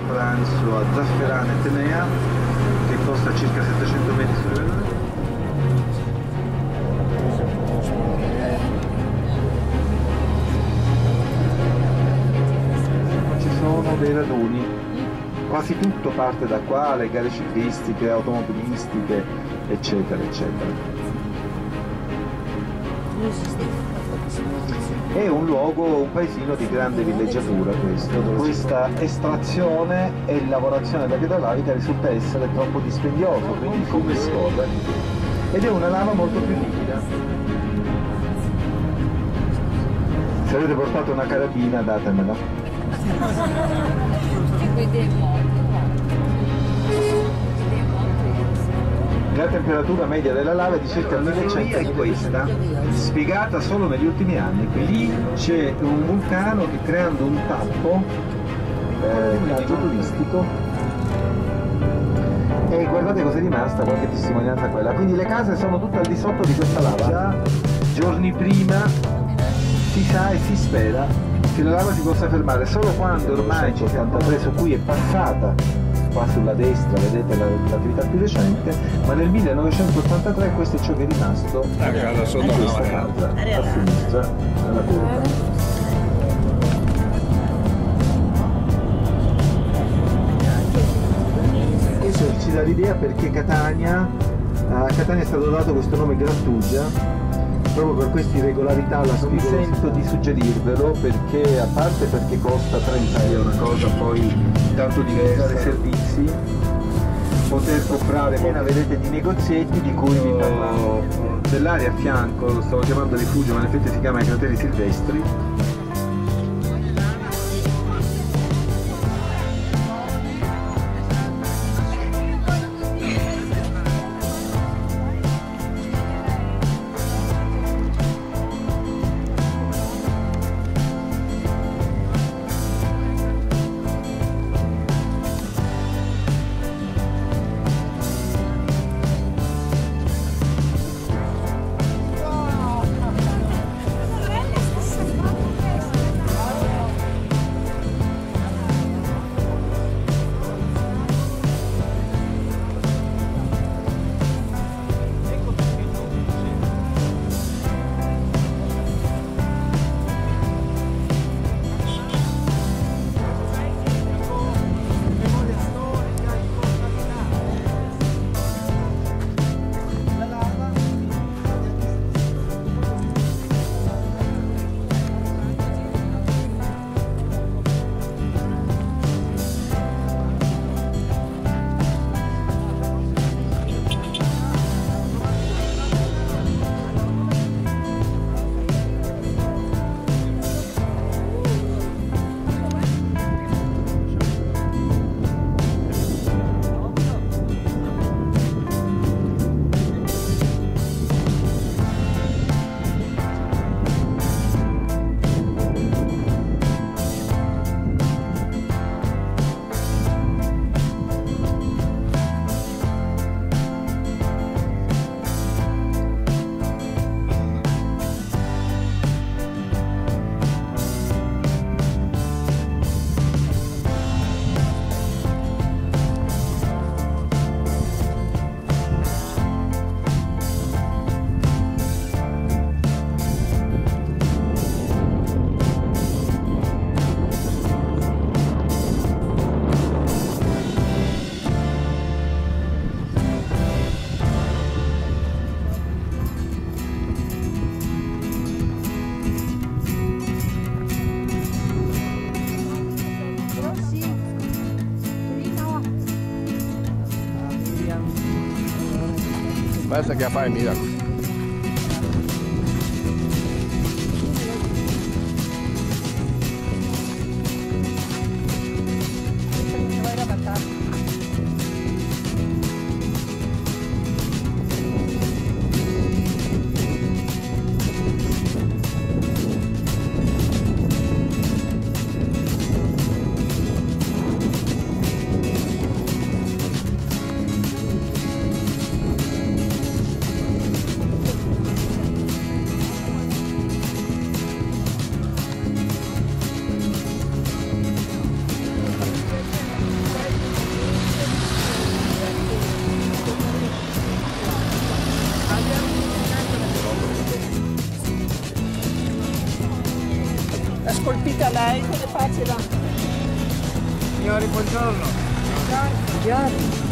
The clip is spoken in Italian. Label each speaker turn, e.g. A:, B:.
A: Pranzo a Zafferana e Tenea che costa circa 700 metri sul livello. Ci sono dei raduni, quasi tutto parte da qua, le gare ciclistiche, automobilistiche, eccetera eccetera. È un luogo, un paesino di grande villeggiatura questo, dove questa estrazione e lavorazione della pietra lavica risulta essere troppo dispendioso, quindi come scorre, ed è una lava molto più liquida. Se avete portato una carabina datemela. La temperatura media della lava è di circa 1100 è questa, spiegata solo negli ultimi anni. Lì c'è un vulcano che, creando un tappo villaggio turistico, e guardate cos'è rimasta, qualche testimonianza quella. Quindi le case sono tutte al di sotto di questa lava. Già giorni prima si sa e si spera che la lava si possa fermare solo quando ormai c'è 83 su cui è passata. Qua sulla destra vedete l'attività più recente, ma nel 1983 questo è ciò che è rimasto in questa casa a sinistra nella curva. Questo ci dà l'idea perché Catania, a Catania è stato dato questo nome Grattugia proprio per queste irregolarità. Mi sento di suggerirvelo perché, a parte perché costa 30 euro una cosa poi tanto diversa, i servizi, poter comprare, appena vedete di negozietti di cui vi parlavo, dell'area a fianco, lo stavo chiamando rifugio ma in effetti si chiama i crateri silvestri.
B: Basta que apague, mira. scolpita lei, se ne faccia.
C: Signori, buongiorno.
B: Buongiorno.